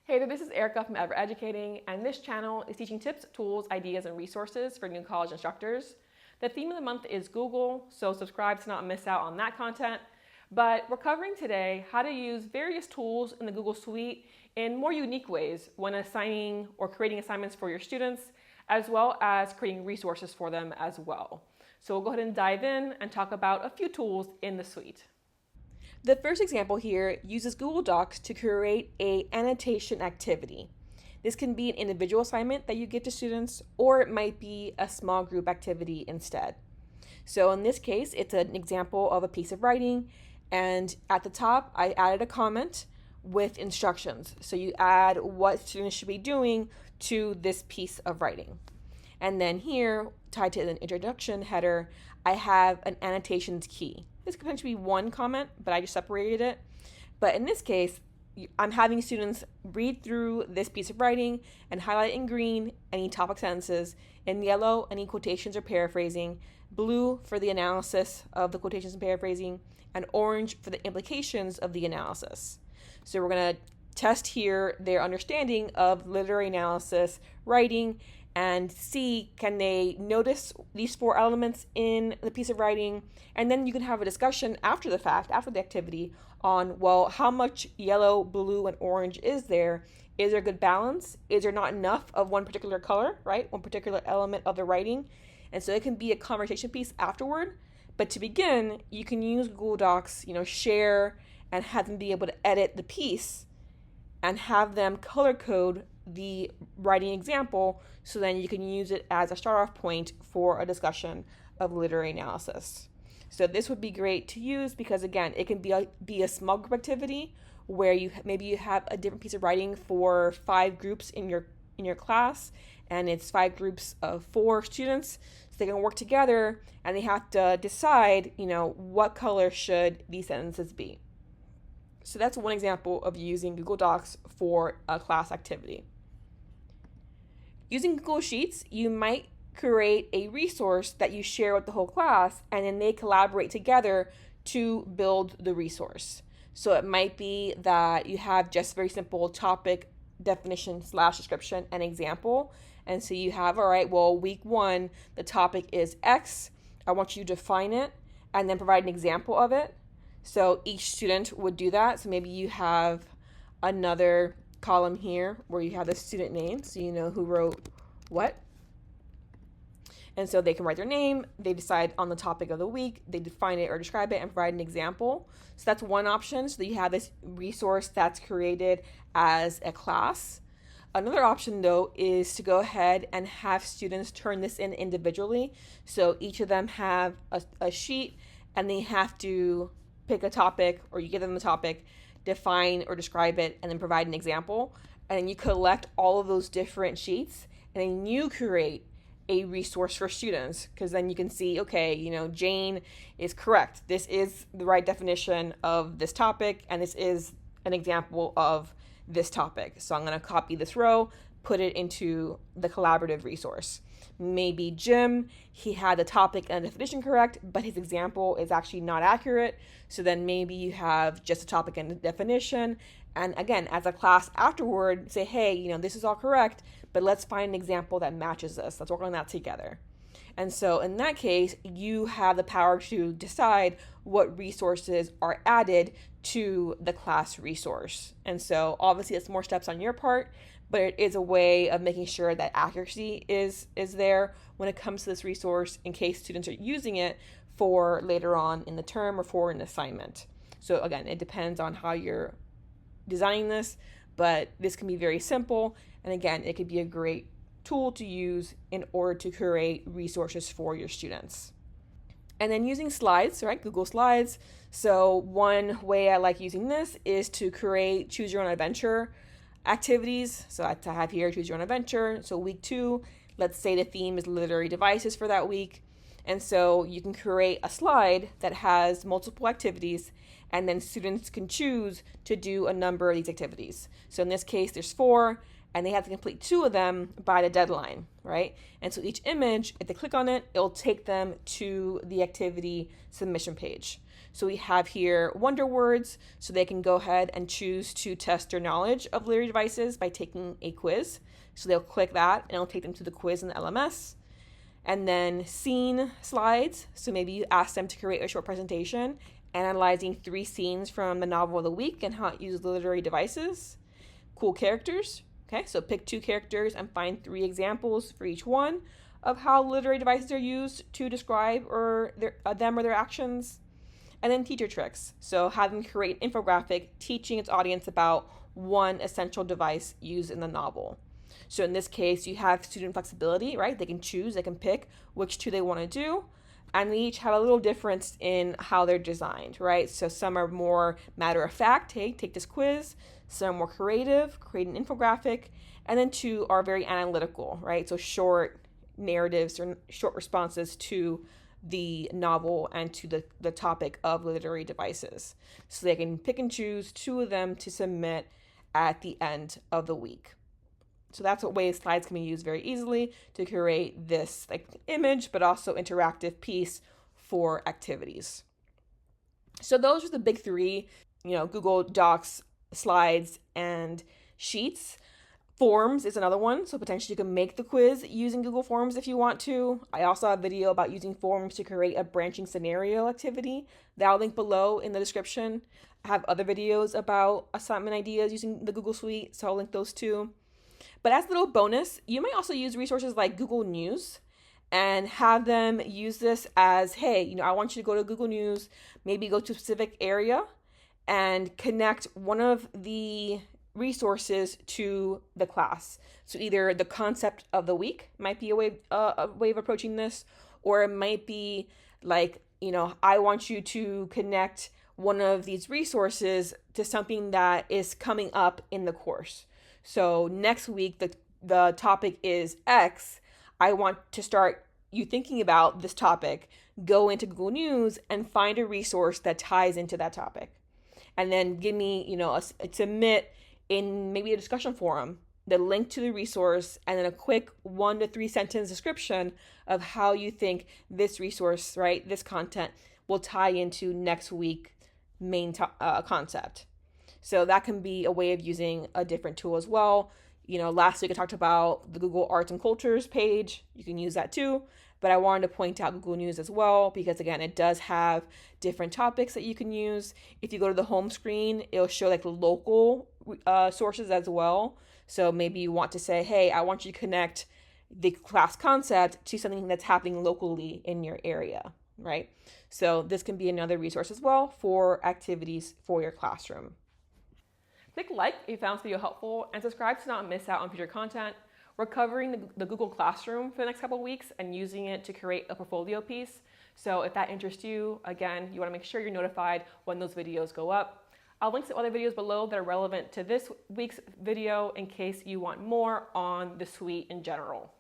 Hey there, this is Erica from Ever Educating, and this channel is teaching tips, tools, ideas, and resources for new college instructors. The theme of the month is Google, so subscribe to not miss out on that content. But we're covering today how to use various tools in the Google Suite in more unique ways when assigning or creating assignments for your students, as well as creating resources for them as well. So we'll go ahead and dive in and talk about a few tools in the suite. The first example here uses Google Docs to create an annotation activity. This can be an individual assignment that you give to students, or it might be a small group activity instead. So in this case, it's an example of a piece of writing, and at the top, I added a comment with instructions. So you add what students should be doing to this piece of writing. And then here, tied to an introduction header, I have an annotations key. This could potentially be one comment, but I just separated it. But in this case, I'm having students read through this piece of writing and highlight in green any topic sentences, in yellow any quotations or paraphrasing, blue for the analysis of the quotations and paraphrasing, and orange for the implications of the analysis. So we're going to test here their understanding of literary analysis writing and see, can they notice these four elements in the piece of writing? And then you can have a discussion after the fact, after the activity, on, well, how much yellow, blue, and orange is there? Is there a good balance? Is there not enough of one particular color, right? One particular element of the writing? And so it can be a conversation piece afterward. But to begin, you can use Google Docs, share and have them be able to edit the piece and have them color code the writing example, so then you can use it as a start-off point for a discussion of literary analysis. So this would be great to use because, again, it can be a small group activity where maybe you have a different piece of writing for 5 groups in your class, and it's 5 groups of 4 students, so they can work together and they have to decide, what color should these sentences be. So that's one example of using Google Docs for a class activity. Using Google Sheets, you might create a resource that you share with the whole class, and then they collaborate together to build the resource. So it might be that you have just very simple topic, definition / description, and example. And so you have, all right, well, week 1, the topic is X. I want you to define it and then provide an example of it. So each student would do that. So maybe you have another column here where you have the student name, so you know who wrote what. And so they can write their name, they decide on the topic of the week, they define it or describe it and provide an example. So that's one option, so that you have this resource that's created as a class. Another option, though, is to go ahead and have students turn this in individually. So each of them have a sheet, and they have to pick a topic, or you give them the topic, define or describe it, and then provide an example. And then you collect all of those different sheets, and then you create a resource for students, because then you can see, okay, Jane is correct. This is the right definition of this topic, and this is an example of this topic. So I'm going to copy this row, put it into the collaborative resource. Maybe Jim, he had the topic and the definition correct, but his example is actually not accurate. So then maybe you have just a topic and the definition. And again, as a class afterward, say, hey, this is all correct, but let's find an example that matches this. Let's work on that together. And so in that case, you have the power to decide what resources are added to the class resource. And so obviously it's more steps on your part, but it is a way of making sure that accuracy is there when it comes to this resource in case students are using it for later on in the term or for an assignment. So again, it depends on how you're designing this, but this can be very simple. And again, it could be a great tool to use in order to create resources for your students. And then using slides, right? Google Slides. So one way I like using this is to create choose your own adventure activities. So I have here choose your own adventure. So week 2, let's say the theme is literary devices for that week. And so you can create a slide that has multiple activities, and then students can choose to do a number of these activities. So in this case, there's 4, and they have to complete 2 of them by the deadline, right? And so each image, if they click on it, it'll take them to the activity submission page. So we have here wonder words, so they can go ahead and choose to test their knowledge of literary devices by taking a quiz. So they'll click that and it'll take them to the quiz in the LMS. And then scene slides, so maybe you ask them to create a short presentation analyzing 3 scenes from the novel of the week and how it uses literary devices. Cool characters, okay, so pick 2 characters and find 3 examples for each one of how literary devices are used to describe them or their actions. And then teacher tricks, so have them create an infographic teaching its audience about one essential device used in the novel. So in this case, you have student flexibility, right? They can choose, they can pick which 2 they want to do, and they each have a little difference in how they're designed, right? So some are more matter of fact, hey, take this quiz. Some are more creative, create an infographic, and then 2 are very analytical, right? So short narratives or short responses to the novel and to the topic of literary devices. So they can pick and choose 2 of them to submit at the end of the week. So that's what way slides can be used very easily to create this like image, but also interactive piece for activities. So those are the big 3, Google Docs, slides, and sheets. Forms is another one, so potentially you can make the quiz using Google Forms if you want to. I also have a video about using forms to create a branching scenario activity that I'll link below in the description. I have other videos about assignment ideas using the Google Suite, so I'll link those too. But as a little bonus, you might also use resources like Google News and have them use this as, hey, I want you to go to Google News, maybe go to a specific area and connect one of the resources to the class. So either the concept of the week might be a way of approaching this, or it might be like, I want you to connect one of these resources to something that is coming up in the course. So next week, the topic is X. I want to start you thinking about this topic. Go into Google News and find a resource that ties into that topic. And then give me, submit in maybe a discussion forum, the link to the resource, and then a quick 1 to 3 sentence description of how you think this resource, right, this content will tie into next week's main concept. So that can be a way of using a different tool as well. Last week I talked about the Google Arts and Cultures page. You can use that too. But I wanted to point out Google News as well because, again, it does have different topics that you can use. If you go to the home screen, it'll show like local sources as well. So maybe you want to say, hey, I want you to connect the class concept to something that's happening locally in your area, right? So this can be another resource as well for activities for your classroom. Click like if you found this video helpful and subscribe to not miss out on future content. We're covering the Google Classroom for the next couple of weeks and using it to create a portfolio piece. So if that interests you, again, you want to make sure you're notified when those videos go up. I'll link to other videos below that are relevant to this week's video in case you want more on the suite in general.